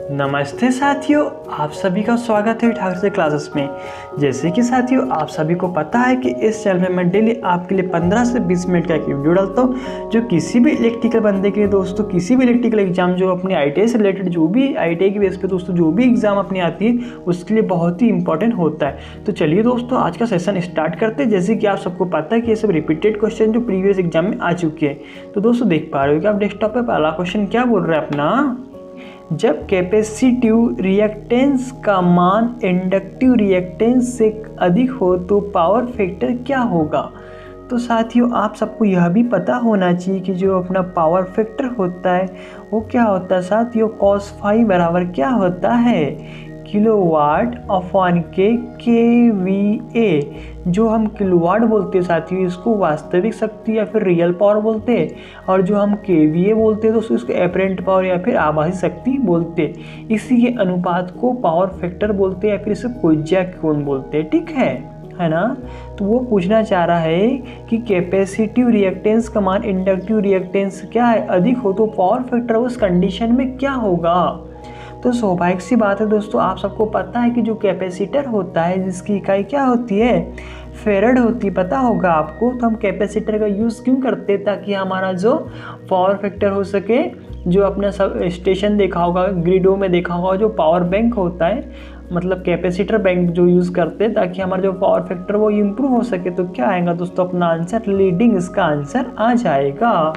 नमस्ते साथियों, आप सभी का स्वागत है ठाकुर से क्लासेस में। जैसे कि साथियों आप सभी को पता है कि इस चैनल में मैं डेली आपके लिए 15 से 20 मिनट का एक वीडियो डालता हूँ जो किसी भी इलेक्ट्रिकल बंदे के लिए दोस्तों, किसी भी इलेक्ट्रिकल एग्जाम जो अपनी ITI से रिलेटेड जो भी ITI की बेस पे दोस्तों जो भी एग्जाम अपनी आती है उसके लिए बहुत ही इंपॉर्टेंट होता है। तो चलिए दोस्तों आज का सेशन स्टार्ट करते हैं। जैसे कि आप सबको पता है कि ये सब रिपीटेड क्वेश्चन जो प्रीवियस एग्जाम में आ चुके हैं। तो दोस्तों देख पा रहे हो कि आप डेस्कटॉप पर पहला क्वेश्चन क्या बोल रहा है अपना, जब कैपेसिटिव रिएक्टेंस का मान इंडक्टिव रिएक्टेंस से अधिक हो तो पावर फैक्टर क्या होगा। तो साथियों आप सबको यह भी पता होना चाहिए कि जो अपना पावर फैक्टर होता है वो क्या होता है साथियों, cos फाई बराबर क्या होता है, किलोवाट अपॉन के KVA। जो हम किलोवाट बोलते हैं साथियों इसको वास्तविक शक्ति या फिर रियल पावर बोलते हैं, और जो हम KVA बोलते हैं दोस्तों इसको एपरेंट पावर या फिर आभासी शक्ति बोलते हैं। इसी के अनुपात को पावर फैक्टर बोलते हैं या फिर इसे कोज्या कोण बोलते हैं, ठीक है ना। तो वो पूछना चाह रहा है कि कैपेसिटिव रिएक्टेंस का मान इंडक्टिव रिएक्टेंस क्या है अधिक हो तो पावर फैक्टर उस कंडीशन में क्या होगा। तो स्वाभाविक सी बात है दोस्तों, आप सबको पता है कि जो कैपेसिटर होता है जिसकी इकाई क्या होती है, फेरेड होती है, पता होगा आपको। तो हम कैपेसिटर का यूज़ क्यों करते हैं, ताकि हमारा जो पावर फैक्टर हो सके। जो अपना सब स्टेशन देखा होगा, ग्रिडों में देखा होगा, जो पावर बैंक होता है मतलब कैपेसिटर बैंक जो यूज़ करते हैं ताकि हमारा जो पावर फैक्टर वो इम्प्रूव हो सके। तो क्या आएगा दोस्तों अपना आंसर, लीडिंग इसका आंसर आ जाएगा।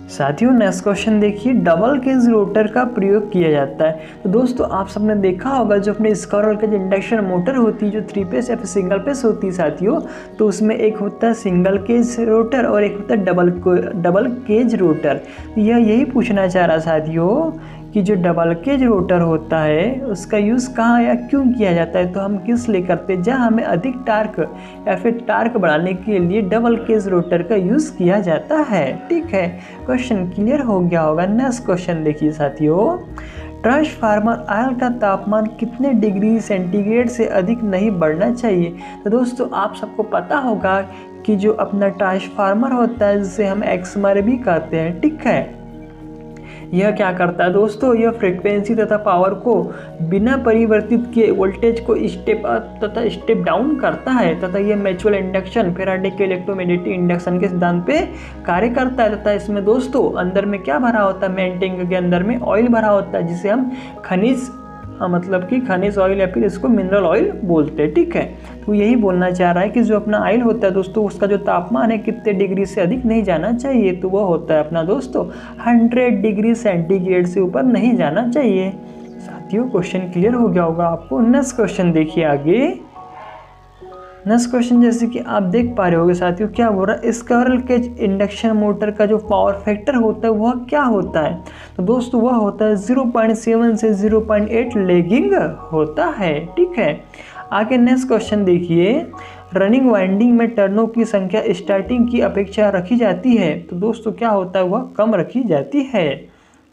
साथियों नेक्स्ट क्वेश्चन देखिए, डबल केज रोटर का प्रयोग किया जाता है। तो दोस्तों आप सबने देखा होगा जो अपने स्क्वायर केज इंडक्शन मोटर होती है जो 3 फेस या फिर सिंगल फेस होती है साथियों, तो उसमें एक होता है सिंगल केज रोटर और एक होता है डबल केज रोटर। यही पूछना चाह रहा साथियों कि जो डबल केज रोटर होता है उसका यूज़ कहाँ या क्यों किया जाता है। तो हम किस लिए करते हैं, जहाँ हमें अधिक टार्क या फिर टार्क बढ़ाने के लिए डबल केज रोटर का यूज़ किया जाता है, ठीक है। क्वेश्चन क्लियर हो गया होगा। नेक्स्ट क्वेश्चन देखिए साथियों, ट्रांसफार्मर ऑयल का तापमान कितने डिग्री सेंटीग्रेड से अधिक नहीं बढ़ना चाहिए। तो दोस्तों आप सबको पता होगा कि जो अपना ट्रांसफार्मर होता है जिसे हम एक्समर भी कहते हैं, ठीक है। यह क्या करता है दोस्तों, यह फ्रीक्वेंसी तथा पावर को बिना परिवर्तित किए वोल्टेज को स्टेप अप तथा स्टेप डाउन करता है तथा यह म्यूचुअल इंडक्शन फैराडे के इलेक्ट्रोमैग्नेटिक इंडक्शन के सिद्धांत पे कार्य करता है। तथा इसमें दोस्तों अंदर में क्या भरा होता है, मेन टैंक के अंदर में ऑयल भरा होता है जिसे हम खनिज मतलब कि खनिज ऑयल या फिर इसको मिनरल ऑयल बोलते हैं, ठीक है। तो यही बोलना चाह रहा है कि जो अपना ऑयल होता है दोस्तों उसका जो तापमान है कितने डिग्री से अधिक नहीं जाना चाहिए। तो वह होता है अपना दोस्तों 100 डिग्री सेंटीग्रेड से ऊपर नहीं जाना चाहिए। साथियों क्वेश्चन क्लियर हो गया होगा आपको। नेक्स्ट क्वेश्चन देखिए आगे। नेक्स्ट क्वेश्चन जैसे कि आप देख पा रहे होगे साथियों क्या बोल रहा है, स्क्विरल केज इंडक्शन मोटर का जो पावर फैक्टर होता है वह क्या होता है। तो दोस्तों वह होता है 0.7 से 0.8 लैगिंग होता है, ठीक है। आगे नेक्स्ट क्वेश्चन देखिए, रनिंग वाइंडिंग में टर्नों की संख्या स्टार्टिंग की अपेक्षा रखी जाती है। तो दोस्तों क्या होता है, वह कम रखी जाती है,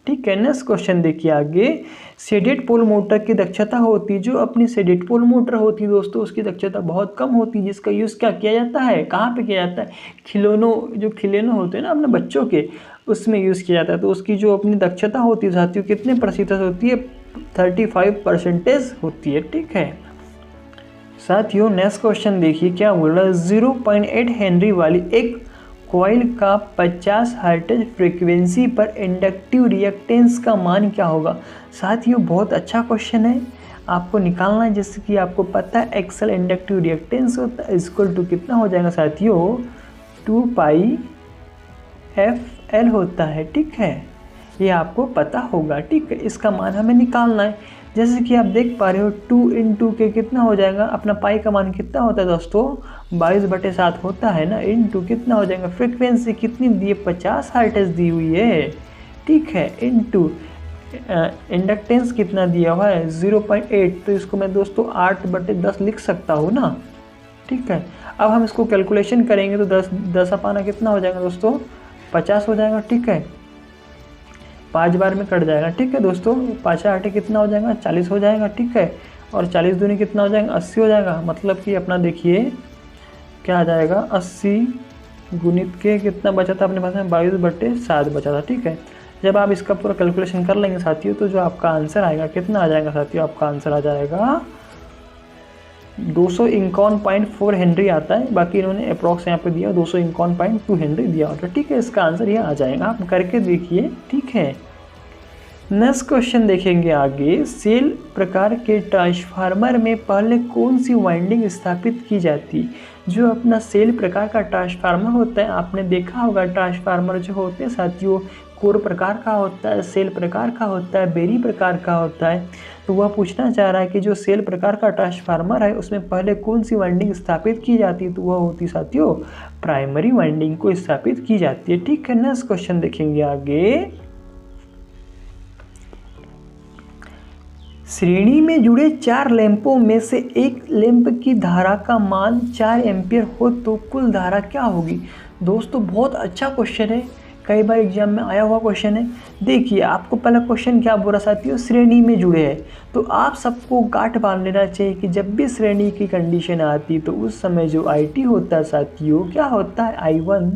ठीक है। नेक्स्ट क्वेश्चन देखिए आगे, शेडेड पोल मोटर की दक्षता होती है, जो अपनी शेडेड पोल मोटर होती है दोस्तों उसकी दक्षता बहुत कम होती है, जिसका यूज़ क्या किया जाता है, कहाँ पे किया जाता है, खिलौनों जो खिलौने होते हैं ना अपने बच्चों के उसमें यूज़ किया जाता है। तो उसकी जो अपनी दक्षता होती है साथियों कितने प्रतिशत होती है, 35% होती है, ठीक है। साथियों नेक्स्ट क्वेश्चन देखिए क्या बोल रहा है, 0.8 हेनरी वाली एक कॉइल का 50 हर्ट्ज फ्रीक्वेंसी पर इंडक्टिव रिएक्टेंस का मान क्या होगा। साथियों बहुत अच्छा क्वेश्चन है, आपको निकालना है। जैसे कि आपको पता है एक्सल इंडक्टिव रिएक्टेंस होता है इक्वल टू कितना हो जाएगा साथियों, 2πfL होता है, ठीक है। ये आपको पता होगा, ठीक है। इसका मान हमें निकालना है। जैसे कि आप देख पा रहे हो 2 इंटू के कितना हो जाएगा, अपना पाई का मान कितना होता है दोस्तों 22/7 होता है ना, इंटू कितना हो जाएगा, फ्रीक्वेंसी कितनी दी है 50 हर्ट्ज दी हुई है, ठीक है, इंटू इंडक्टेंस कितना दिया हुआ है 0.8। तो इसको मैं दोस्तों 8/10 लिख सकता हूँ ना, ठीक है। अब हम इसको कैलकुलेशन करेंगे तो 10 अपाना कितना हो जाएगा दोस्तों 50 हो जाएगा, ठीक है। 5 बार में कट जाएगा, ठीक है दोस्तों। 5 8 कितना हो जाएगा 40 हो जाएगा, ठीक है। और 40 दूनी कितना हो जाएगा 80 हो जाएगा। मतलब कि अपना देखिए क्या आ जाएगा 80 गुणित के कितना बचा था अपने पास में 22/7 बचा था, ठीक है। जब आप इसका पूरा कैलकुलेशन कर लेंगे साथियों तो जो आपका आंसर आएगा कितना आ जाएगा साथियों, आपका आंसर आ जाएगा 251.4 हेनरी आता है। बाकी इन्होंने अप्रॉक्स यहाँ पे दिया 251.2 हेनरी दिया होता है। ठीक है, इसका आंसर ये आ जाएगा, आप करके देखिए। ठीक है, नेक्स्ट क्वेश्चन देखेंगे आगे। सेल प्रकार के ट्रांसफार्मर में पहले कौन सी वाइंडिंग स्थापित की जाती? जो अपना सेल प्रकार का ट्रांसफार्मर होता है, आपने देखा होगा ट्रांसफार्मर जो होते हैं साथियों, कोर प्रकार का होता है, सेल प्रकार का होता है, बेरी प्रकार का होता है। तो वह पूछना चाह रहा है कि जो सेल प्रकार का ट्रांसफार्मर है उसमें पहले कौन सी वाइंडिंग स्थापित की जाती है? तो वह होती साथियों प्राइमरी वाइंडिंग को स्थापित की जाती है। ठीक है, नेक्स्ट क्वेश्चन देखेंगे आगे। श्रेणी में जुड़े 4 लैंपों में से एक लैंप की धारा का मान 4 एम्पियर हो तो कुल धारा क्या होगी? दोस्तों बहुत अच्छा क्वेश्चन है, कई बार एग्जाम में आया हुआ क्वेश्चन है। देखिए आपको पहला क्वेश्चन क्या बोला साथियों, श्रेणी में जुड़े हैं। तो आप सबको गांठ बांध लेना चाहिए कि जब भी श्रेणी की कंडीशन आती तो उस समय जो IT होता है साथियों क्या होता है, I1,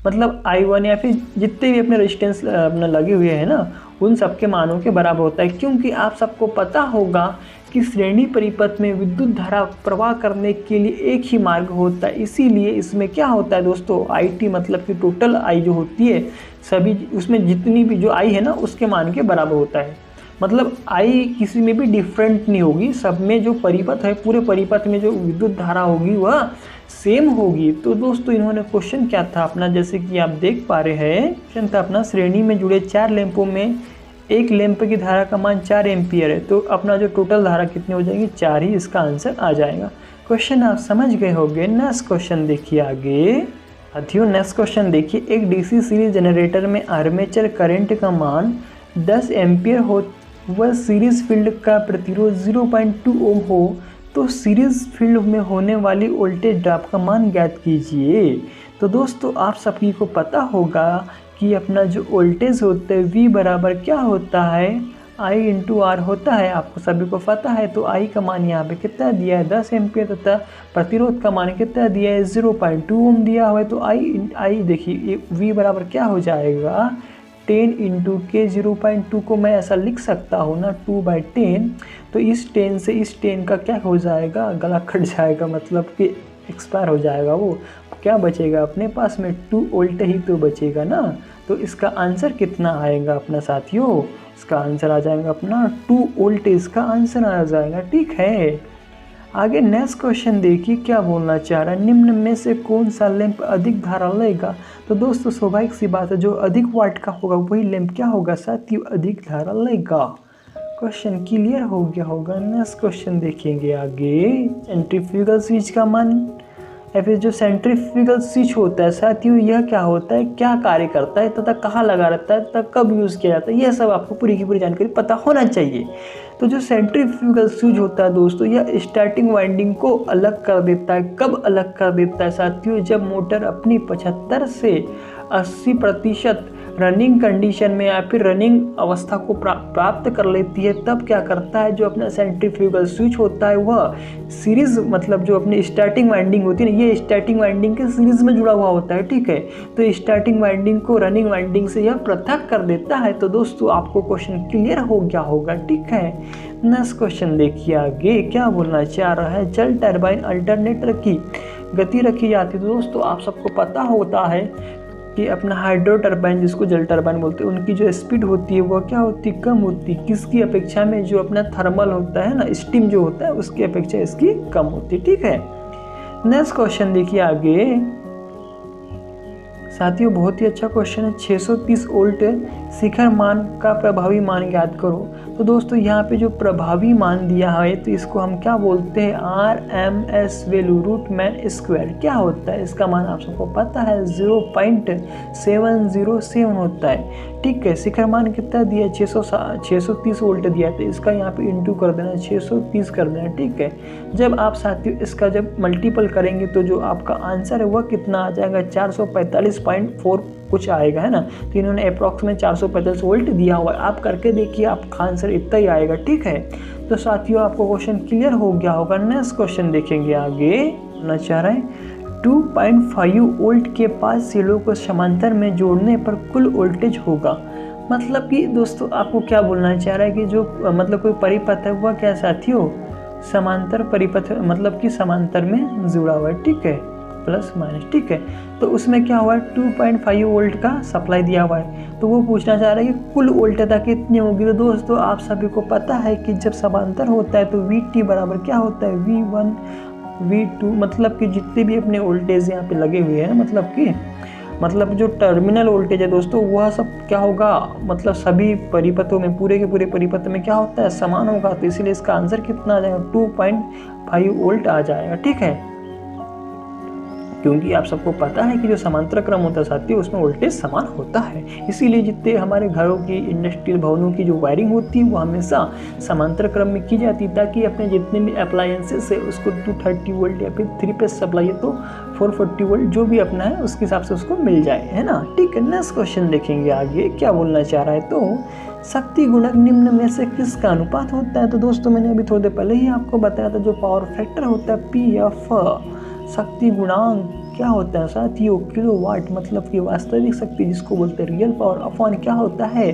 मतलब I1 या फिर जितने भी अपने रेजिस्टेंस अपना लगे हुए हैं ना उन सबके मानों के बराबर होता है। क्योंकि आप सबको पता होगा कि श्रेणी परिपथ में विद्युत धारा प्रवाह करने के लिए एक ही मार्ग होता है, इसीलिए इसमें क्या होता है दोस्तों, IT मतलब कि टोटल I जो होती है सभी उसमें जितनी भी जो I है ना उसके मान के बराबर होता है। मतलब I किसी में भी डिफरेंट नहीं होगी, सब में जो परिपथ है पूरे परिपथ में जो विद्युत धारा होगी वह सेम होगी। तो दोस्तों इन्होंने क्वेश्चन क्या था अपना, जैसे कि आप देख पा रहे हैं क्वेश्चन था अपना श्रेणी में जुड़े 4 लैंपों में एक लैंप की धारा का मान 4 एम्पियर है। तो अपना जो टोटल धारा कितनी हो जाएगी, 4 ही इसका आंसर आ जाएगा। क्वेश्चन आप समझ गए होंगे। नेक्स्ट क्वेश्चन देखिए आगे साथियों। नेक्स्ट क्वेश्चन देखिए, एक DC सीरीज जनरेटर में आर्मेचर करंट का मान 10 एम्पियर हो वह सीरीज फील्ड का प्रतिरोध 0.2 ओम हो तो सीरीज फील्ड में होने वाली वोल्टेज ड्रॉप का मान ज्ञात कीजिए। तो दोस्तों आप सभी को पता होगा कि अपना जो वोल्टेज होता है V बराबर क्या होता है, I इंटू R होता है, आपको सभी को पता है। तो I का मान यहाँ पे कितना दिया है 10 एम्पियर तथा प्रतिरोध का मान कितना दिया है 0.2 ओम दिया हुआ है। तो I देखिए V बराबर क्या हो जाएगा 10 इंटू के 0.2 को मैं ऐसा लिख सकता हूँ ना 2/10। तो इस 10 से इस 10 का क्या हो जाएगा, गला कट जाएगा, मतलब कि एक्सपायर हो जाएगा। वो क्या बचेगा अपने पास में 2 वोल्ट ही तो बचेगा ना। तो इसका आंसर कितना आएगा अपना साथियों, इसका आंसर आ जाएगा अपना 2 वोल्ट, इसका आंसर आ जाएगा। ठीक है, आगे नेक्स्ट क्वेश्चन देखिए क्या बोलना चाह रहा है, निम्न में से कौन सा लैंप अधिक धारा लेगा? तो दोस्तों स्वाभाविक सी बात है, जो अधिक वाट का होगा वही लैंप क्या होगा साथियों, अधिक धारा लेगा। क्वेश्चन क्लियर हो गया होगा। नेक्स्ट क्वेश्चन देखेंगे आगे। सेंट्रीफ्यूगल स्विच का मान या फिर जो सेंट्रीफ्यूगल स्विच होता है साथियों यह क्या होता है, क्या कार्य करता है तथा कहाँ लगा रहता है तथा कब यूज़ किया जाता है, यह सब आपको पूरी की पूरी जानकारी पता होना चाहिए। तो जो सेंट्रीफ्यूगल स्विच होता है दोस्तों यह स्टार्टिंग वाइंडिंग को अलग कर देता है। कब अलग कर देता है साथियों, जब मोटर अपनी 75 से 80% रनिंग कंडीशन में या फिर रनिंग अवस्था को प्राप्त कर लेती है, तब क्या करता है जो अपना सेंट्रीफ्यूगल स्विच होता है वह सीरीज, मतलब जो अपनी स्टार्टिंग वाइंडिंग होती है ना, ये स्टार्टिंग वाइंडिंग के सीरीज में जुड़ा हुआ होता है। ठीक है, तो स्टार्टिंग वाइंडिंग को रनिंग वाइंडिंग से यह पृथक कर देता है। तो दोस्तों आपको क्वेश्चन क्लियर हो गया होगा। ठीक है, नेक्स्ट क्वेश्चन देखिए आगे क्या बोलना चाह रहा है। जल टरबाइन अल्टरनेटर की गति रखी जाती है। तो दोस्तों आप सबको पता होता है कि अपना हाइड्रो टरबाइन जिसको जल टरबाइन बोलते हैं उनकी जो स्पीड होती है वो क्या होती है, कम होती है। किसकी अपेक्षा में, जो अपना थर्मल होता है ना, स्टीम जो होता है उसकी अपेक्षा इसकी कम होती है। ठीक है, नेक्स्ट क्वेश्चन देखिए आगे साथियों, बहुत ही अच्छा क्वेश्चन है। 630 वोल्ट शिखर मान का प्रभावी मान ज्ञात करो। तो दोस्तों यहाँ पे जो प्रभावी मान दिया है तो इसको हम क्या बोलते हैं, RMS value root mean square. क्या होता है इसका मान आप सबको पता है 0.707 होता है। ठीक है, शिखर मान कितना दिया है 630 वोल्ट दिया है, तो इसका यहाँ पे इंटू कर देना 630 कर देना। ठीक है, जब आप साथियों इसका जब मल्टीपल करेंगे तो जो आपका आंसर है वह कितना आ जाएगा 445.4 कुछ आएगा, है ना। तो इन्होंने अप्रॉक्स में 445 वोल्ट दिया हुआ है, आप करके देखिए आपका आंसर इतना ही आएगा। ठीक है, तो साथियों आपको क्वेश्चन क्लियर हो गया होगा। नेक्स्ट क्वेश्चन देखेंगे आगे। ना चाह रहे हैं 2.5 वोल्ट के 5 सेलों को समांतर में जोड़ने पर कुल वोल्टेज होगा। मतलब कि दोस्तों आपको क्या बोलना चाह रहा है कि जो मतलब कोई परिपथ है वह क्या साथियों समांतर परिपथ मतलब कि समांतर में जुड़ा हुआ है, ठीक है, प्लस माइनस, ठीक है। तो उसमें क्या हुआ है 2.5 वोल्ट का सप्लाई दिया हुआ है, तो वो पूछना चाह रहा है कि कुल वोल्टेज कितनी होगी। तो दोस्तों आप सभी को पता है कि जब समांतर होता है तो VT बराबर क्या होता है V1 V2, मतलब कि जितने भी अपने वोल्टेज यहाँ पे लगे हुए हैं मतलब जो टर्मिनल वोल्टेज है दोस्तों वह सब क्या होगा मतलब सभी परिपथों में पूरे के पूरे परिपथ में क्या होता है समान होगा। तो इसीलिए इसका आंसर कितना आ जाएगा 2.5 वोल्ट आ जाएगा, ठीक है। क्योंकि आप सबको पता है कि जो समांतर क्रम होता है साथियों उसमें वोल्टेज समान होता है, इसीलिए जितने हमारे घरों की इंडस्ट्रियल भवनों की जो वायरिंग होती है वो हमेशा समांतर क्रम में की जाती है, ताकि अपने जितने भी अप्लायंसेस है उसको 230 वोल्ट या फिर 3 फेज सप्लाई है तो 440 वोल्ट जो भी अपना है उसके हिसाब से उसको मिल जाए, है ना, ठीक है। नेक्स्ट क्वेश्चन देखेंगे आगे क्या बोलना चाह रहा है। तो शक्ति गुणक निम्न में से किसका अनुपात होता है। तो दोस्तों मैंने अभी थोड़ी देर पहले ही आपको बताया था जो पावर फैक्टर होता है PF, शक्ति गुणांक क्या होता है साथियों किलोवाट मतलब कि वास्तविक शक्ति जिसको बोलते हैं रियल पावर अपॉन क्या होता है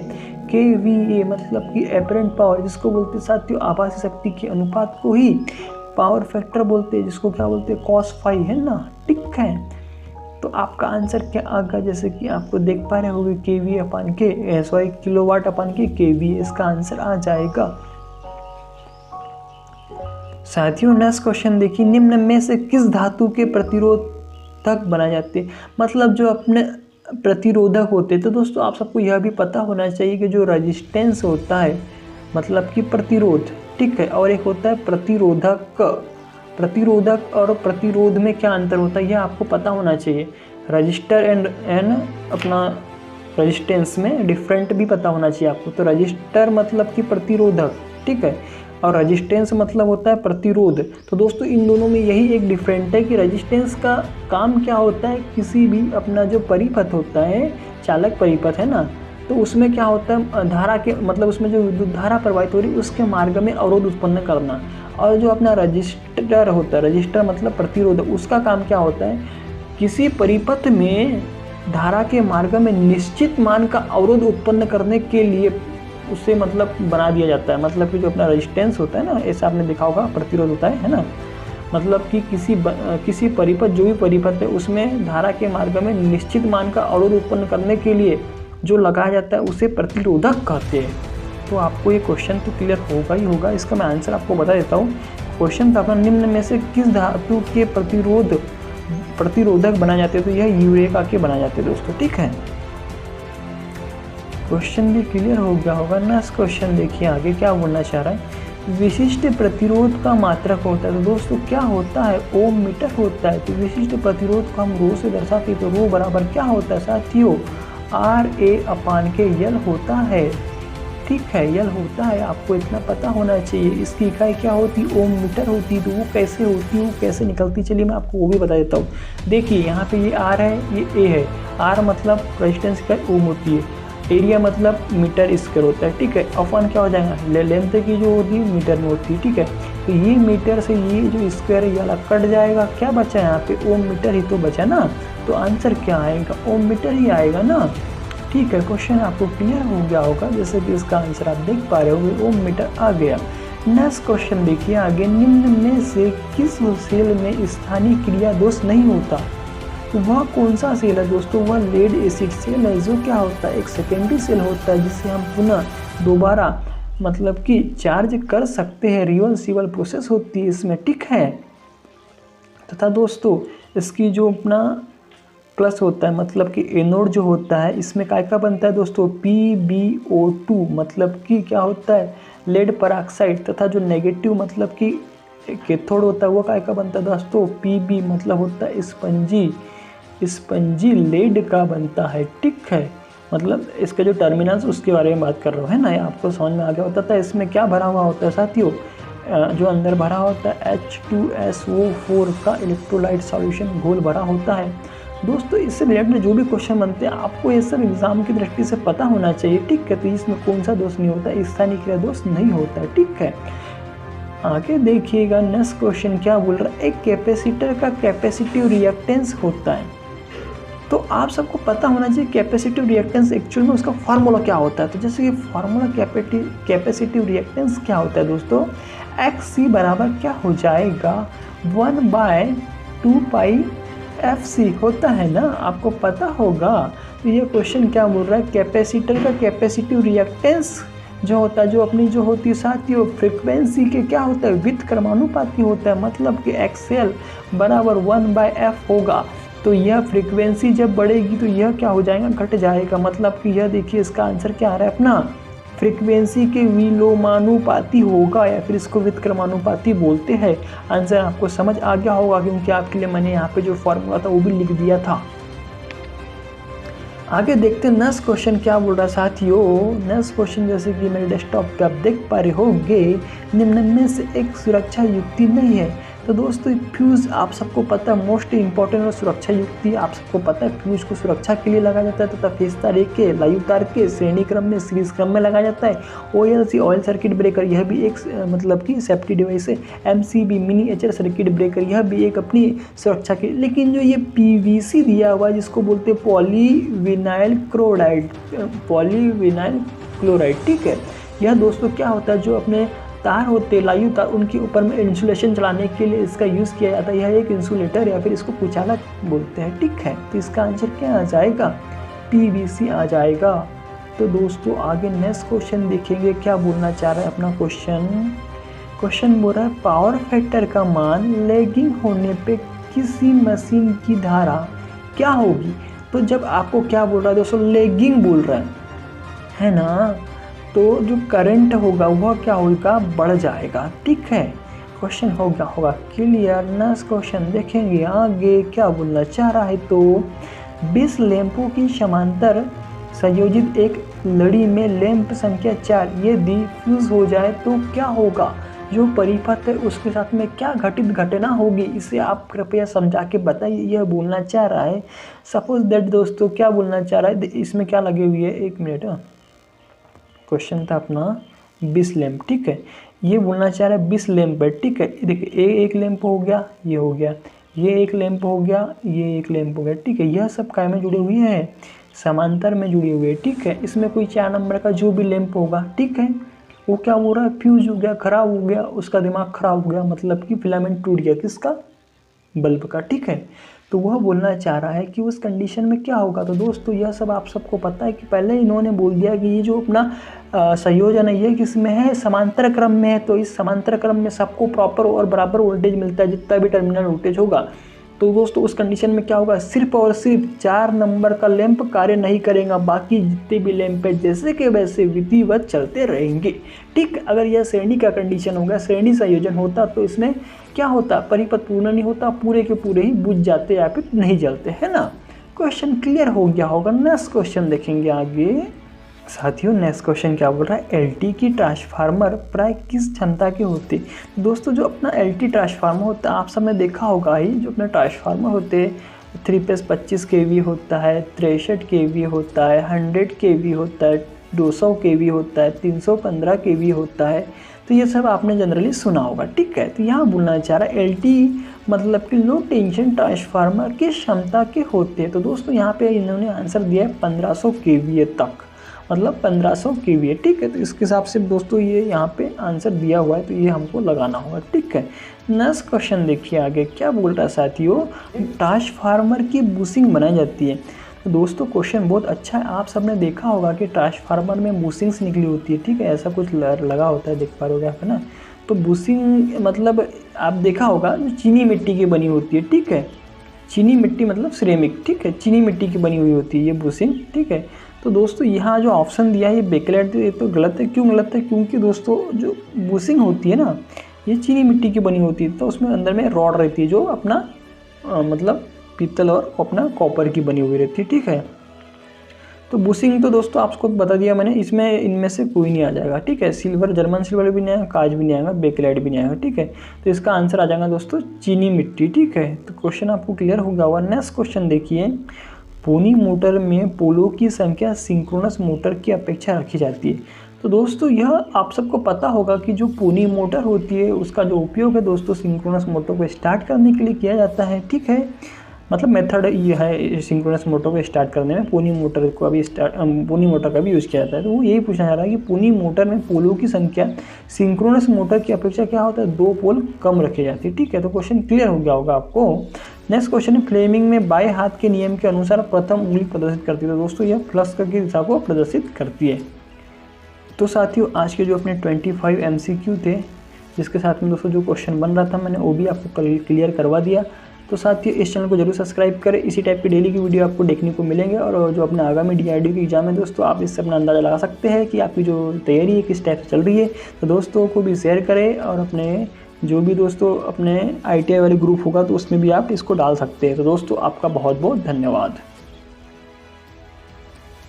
KVA मतलब कि एपरेंट पावर जिसको बोलते हैं साथियों आभासी शक्ति के अनुपात को ही पावर फैक्टर बोलते हैं, जिसको क्या बोलते हैं cos फाई, है ना, ठीक है। तो आपका आंसर क्या आएगा, जैसे कि आपको देख पा रहे होंगे KVA अपान के किलोवाट अपान के KVA, इसका आंसर आ जाएगा। साथियों नेक्स्ट क्वेश्चन देखिए, निम्न में से किस धातु के प्रतिरोधक बनाए जाते हैं, मतलब जो अपने प्रतिरोधक होते हैं। तो दोस्तों आप सबको यह भी पता होना चाहिए कि जो रेजिस्टेंस होता है मतलब कि प्रतिरोध, ठीक है, और एक होता है प्रतिरोधक। प्रतिरोधक और प्रतिरोध में क्या अंतर होता है यह आपको पता होना चाहिए। रजिस्टर एंड अपना रेजिस्टेंस में डिफरेंट भी पता होना चाहिए आपको। तो रजिस्टर मतलब कि प्रतिरोधक, ठीक है, और रेजिस्टेंस मतलब होता है प्रतिरोध। तो दोस्तों इन दोनों में यही एक डिफरेंट है कि रेजिस्टेंस का काम क्या होता है, किसी भी अपना जो परिपथ होता है चालक परिपथ है ना, तो उसमें क्या होता है धारा के मतलब उसमें जो विद्युत धारा प्रवाहित हो रही है उसके मार्ग में अवरोध उत्पन्न करना। और जो अपना रजिस्टर होता है, रजिस्टर मतलब प्रतिरोध, उसका काम क्या होता है किसी परिपथ में धारा के मार्ग में निश्चित मान का अवरोध उत्पन्न करने के लिए उससे मतलब बना दिया जाता है। मतलब कि जो अपना रेजिस्टेंस होता है ना, ऐसा आपने देखा होगा, प्रतिरोध होता है ना, मतलब कि किसी परिपथ जो भी परिपथ है उसमें धारा के मार्ग में निश्चित मान का अवरोध उत्पन्न करने के लिए जो लगाया जाता है उसे प्रतिरोधक कहते हैं। तो आपको ये क्वेश्चन तो क्लियर होगा ही होगा, इसका मैं आंसर आपको बता देता हूँ। क्वेश्चन था अपना निम्न में से किस धातु के प्रतिरोधक बनाए जाते हैं, तो यह यूरेका के बनाए जाते हैं दोस्तों, ठीक है। क्वेश्चन भी क्लियर हो गया होगा। नेक्स्ट क्वेश्चन देखिए आगे क्या बोलना चाह रहा है, विशिष्ट प्रतिरोध का मात्रक होता है। तो दोस्तों क्या होता है ओम मीटर होता है। तो विशिष्ट प्रतिरोध को हम रो से दर्शाते हैं, तो रो बराबर क्या होता है साथियों RA/L होता है, ठीक है, यल होता है, आपको इतना पता होना चाहिए। इसकी इकाई क्या होती है ओम मीटर होती है। तो वो कैसे होती है वो कैसे निकलती, चलिए मैं आपको वो भी बता देता हूँ। देखिए यहाँ पे ये R है ये A है, R मतलब रेजिस्टेंस का ओम होती है, एरिया मतलब मीटर स्क्वायर होता है, ठीक है, अपॉन क्या हो जाएगा लेंथ की जो होती है मीटर में होती है, ठीक है। तो ये मीटर से ये जो स्क्वायर है ये वाला कट जाएगा, क्या बचा यहाँ पे ओम मीटर ही तो बचा ना, तो आंसर क्या आएगा ओम मीटर ही आएगा ना, ठीक है। क्वेश्चन आपको क्लियर हो गया होगा, जैसे कि इसका आंसर आप देख पा रहे होंगे ओम मीटर आ गया। नेक्स्ट क्वेश्चन देखिए आगे, निम्न में से किस सेल में स्थानीय क्रिया दोष नहीं होता। तो वह कौन सा सेल है दोस्तों, वह लेड एसिड सेल है, जो क्या होता है एक सेकेंडरी सेल होता है जिसे हम पुनः दोबारा मतलब कि चार्ज कर सकते हैं, रिवर्सिबल प्रोसेस होती है इसमें, ठीक है। तथा दोस्तों इसकी जो अपना प्लस होता है मतलब कि एनोड जो होता है इसमें काय का बनता है दोस्तों PbO2 मतलब कि क्या होता है लेड परऑक्साइड, तथा जो नेगेटिव मतलब कि कैथोड होता है वो काय का बनता है दोस्तों Pb मतलब होता है स्पंजी लेड का बनता है, ठीक है। मतलब इसके जो टर्मिनल्स उसके बारे में बात कर रहा हूँ, है ना, ये आपको समझ में आ गया होता था। इसमें क्या भरा हुआ होता है साथियों, जो अंदर भरा होता है H2SO4 का इलेक्ट्रोलाइट सॉल्यूशन घोल भरा होता है। दोस्तों इससे रिलेटेड जो भी क्वेश्चन बनते हैं आपको ये सब एग्जाम की दृष्टि से पता होना चाहिए, ठीक है। तो इसमें कौन सा दोष नहीं होता, स्थानीय क्रिया दोष नहीं होता है, ठीक है। आगे देखिएगा नेक्स्ट क्वेश्चन क्या बोल रहा है, एक कैपेसिटर का कैपेसिटिव रिएक्टेंस होता है। तो आप सबको पता होना चाहिए कैपेसिटिव रिएक्टेंस एक्चुअल में उसका फार्मूला क्या होता है। तो जैसे कि फार्मूला कैपेसिटिव रिएक्टेंस क्या होता है दोस्तों, XC बराबर क्या हो जाएगा 1/2 पाई FC होता है ना, आपको पता होगा। तो ये क्वेश्चन क्या बोल रहा है, कैपेसिटर का कैपेसिटिव रिएक्टेंस जो होता है, जो अपनी जो होती है साथियों फ्रीक्वेंसी के क्या होता है विथ क्रमानुपाती होता है, मतलब कि XL बराबर 1/F होगा। तो यह फ्रीक्वेंसी जब बढ़ेगी तो यह क्या हो जाएगा, घट जाएगा। मतलब कि यह देखिए इसका आंसर क्या आ रहा है अपना, फ्रीक्वेंसी के विलोमानुपाती होगा या फिर इसको व्युत्क्रमानुपाती बोलते हैं। आंसर आपको समझ आ गया होगा क्योंकि आपके लिए मैंने यहाँ पे जो फॉर्मूला था वो भी लिख दिया था। आगे देखते हैं नेक्स्ट क्वेश्चन क्या बोल रहा है साथियों। नेक्स्ट क्वेश्चन जैसे कि मेरे डेस्कटॉप पे आप देख पा रहे होंगे, निम्न में से एक सुरक्षा युक्ति नहीं है। तो दोस्तों फ्यूज़ आप सबको पता है मोस्ट इंपॉर्टेंट और सुरक्षा युक्ति आप सबको पता है, फ्यूज़ को सुरक्षा के लिए लगाया जाता है तथा फेजता रे के लायु तार के श्रेणी क्रम में सीरीज क्रम में लगाया जाता है। OLC ऑयल सर्किट ब्रेकर यह भी एक मतलब कि सेफ्टी डिवाइस है। MCB मिनिएचर सर्किट ब्रेकर यह भी एक अपनी सुरक्षा के। लेकिन जो ये PVC दिया हुआ है जिसको बोलते हैं पॉलीविनाइल क्लोराइड, ठीक है, यह दोस्तों क्या होता है, जो अपने तार होते लायु तार उनके ऊपर में इंसुलेशन चलाने के लिए इसका यूज़ किया जाता है। यह एक इंसुलेटर या फिर इसको कुचालक बोलते हैं, ठीक है। तो इसका आंसर क्या आ जाएगा, PVC आ जाएगा। तो दोस्तों आगे नेक्स्ट क्वेश्चन देखेंगे क्या बोलना चाह रहा है अपना क्वेश्चन बोल रहा है पावर फैक्टर का मान लैगिंग होने पे किसी मशीन की धारा क्या होगी। तो जब आपको क्या बोल रहा है दोस्तों, लैगिंग बोल रहा है ना, तो जो करंट होगा वह क्या होगा, बढ़ जाएगा, ठीक है। क्वेश्चन होगा क्लियर। नेक्स्ट क्वेश्चन देखेंगे आगे क्या बोलना चाह रहा है। तो 20 लैंपों की समांतर संयोजित एक लड़ी में लैंप संख्या 4 यदि फ्यूज हो जाए तो क्या होगा, जो परिपथ है उसके साथ में क्या घटित घटना होगी, इसे आप कृपया समझा के बताइए। यह बोलना चाह रहा है सपोज दैट दोस्तों क्या बोलना चाह रहा है, इसमें क्या लगे हुई है, एक मिनट, क्वेश्चन था अपना 20 लैंप, ठीक है। ये बोलना चाह रहा है 20 लैंप है, ठीक है। देखिए एक लैंप हो गया, ये हो गया, ये एक लैंप हो गया, ये एक लैंप हो गया, ठीक है। यह सब काय में जुड़े हुए हैं, समांतर में जुड़े हुए हैं, ठीक है। इसमें कोई 4 नंबर का जो भी लैंप होगा, ठीक है, वो क्या हो रहा है, फ्यूज हो गया, खराब हो गया, उसका दिमाग खराब हो गया, मतलब कि फिलामेंट टूट गया, किसका, बल्ब का, ठीक है। तो वह बोलना चाह रहा है कि उस कंडीशन में क्या होगा। तो दोस्तों यह सब आप सबको पता है कि पहले इन्होंने बोल दिया कि ये जो अपना संयोजन है ये किसमें है, समांतर क्रम में है। तो इस समांतर क्रम में सबको प्रॉपर और बराबर वोल्टेज मिलता है जितना भी टर्मिनल वोल्टेज होगा। तो दोस्तों उस कंडीशन में क्या होगा, सिर्फ और सिर्फ 4 नंबर का लैंप कार्य नहीं करेगा, बाकी जितने भी लैंप है जैसे कि वैसे विधिवत चलते रहेंगे, ठीक। अगर यह श्रेणी का कंडीशन होगा, श्रेणी संयोजन होता तो इसमें क्या होता, परिपथ पूर्ण नहीं होता, पूरे के पूरे ही बुझ जाते या फिर नहीं जलते, है ना। क्वेश्चन क्लियर हो गया होगा। नेक्स्ट क्वेश्चन देखेंगे आगे साथियों। नेक्स्ट क्वेश्चन क्या बोल रहा है, LT की ट्रांसफार्मर प्राय किस क्षमता के होते। दोस्तों जो अपना LT ट्रांसफार्मर होता है आप सब ने देखा होगा ही, जो अपने ट्रांसफार्मर होते हैं 3 फेज 25 kV होता है, 63 kV होता है, 100 kV होता है, 200 kV होता है, 315 kV होता है। तो ये सब आपने जनरली सुना होगा, ठीक है। तो यहाँ बोलना चाह रहा है LT मतलब कि लो टेंशन ट्रांसफार्मर किस क्षमता के होते हैं। तो दोस्तों यहाँ पे इन्होंने आंसर दिया है 1500 kVA तक, मतलब 1500 kVA, ठीक है। तो इसके हिसाब से दोस्तों ये यहाँ पे आंसर दिया हुआ है, तो ये हमको लगाना होगा, ठीक है। नेक्स्ट क्वेश्चन देखिए आगे क्या बोल रहा है साथियों, ट्रांसफार्मर की बुशिंग बनाई जाती है। तो दोस्तों क्वेश्चन बहुत अच्छा है, आप सबने देखा होगा कि ट्रांसफार्मर में बुशिंग्स निकली होती है, ठीक है, ऐसा कुछ लगा होता है, देख पा रहे हो आप, है ना। तो बुशिंग मतलब आप देखा होगा जो चीनी मिट्टी की बनी होती है, ठीक है, चीनी मिट्टी मतलब सिरेमिक, ठीक है, चीनी मिट्टी की बनी हुई होती है ये बुशिंग, ठीक है। तो दोस्तों यहाँ जो ऑप्शन दिया है ये बेकलेट ये तो गलत है। क्यों गलत है, क्योंकि दोस्तों जो बुशिंग होती है ना ये चीनी मिट्टी की बनी होती है, तो उसमें अंदर में रॉड रहती है जो अपना मतलब पीतल और अपना कॉपर की बनी हुई रहती है, ठीक है। तो बुशिंग तो दोस्तों आपको बता दिया मैंने, इसमें इनमें से कोई नहीं आ जाएगा, ठीक है। सिल्वर, जर्मन सिल्वर भी नहीं आएगा, कांच भी नहीं आएगा, बेकलेट भी नहीं आएगा, ठीक है। तो इसका आंसर आ जाएगा दोस्तों चीनी मिट्टी, ठीक है। तो क्वेश्चन आपको क्लियर हो गया होगा। नेक्स्ट क्वेश्चन देखिए, पोनी मोटर में पोलों की संख्या सिंक्रोनस मोटर की अपेक्षा रखी जाती है। तो दोस्तों यह आप सबको पता होगा कि जो पोनी मोटर होती है उसका जो उपयोग है दोस्तों सिंक्रोनस मोटर को स्टार्ट करने के लिए किया जाता है, ठीक है। मतलब मेथड ये है सिंक्रोनस मोटर को स्टार्ट करने में, पोनी मोटर को अभी पोनी मोटर का भी यूज़ किया जाता है। तो वो यही पूछना चाह रहा है कि पोनी मोटर में पोलों की संख्या सिंक्रोनस मोटर की अपेक्षा क्या होता है, 2 पोल कम रखे जाते हैं। ठीक है, तो क्वेश्चन क्लियर हो गया होगा आपको। नेक्स्ट क्वेश्चन है, फ्लेमिंग में बाएं हाथ के नियम के अनुसार प्रथम उंगली प्रदर्शित करती है। तो दोस्तों यह प्लस की दिशा को प्रदर्शित करती है। तो साथियों आज के जो अपने 25 MCQ थे, जिसके साथ में दोस्तों जो क्वेश्चन बन रहा था मैंने वो भी आपको क्लियर करवा दिया। तो साथियों इस चैनल को जरूर सब्सक्राइब करें, इसी टाइप की डेली की वीडियो आपको देखने को मिलेंगे। और जो अपना आगामी DRDO की एग्जाम है दोस्तों, आप इससे अपना अंदाज़ा लगा सकते हैं कि आपकी जो तैयारी है किस टाइप से चल रही है। तो दोस्तों को भी शेयर करें, और अपने जो भी दोस्तों अपने ITI वाले ग्रुप होगा तो उसमें भी आप इसको डाल सकते हैं। तो दोस्तों आपका बहुत बहुत धन्यवाद।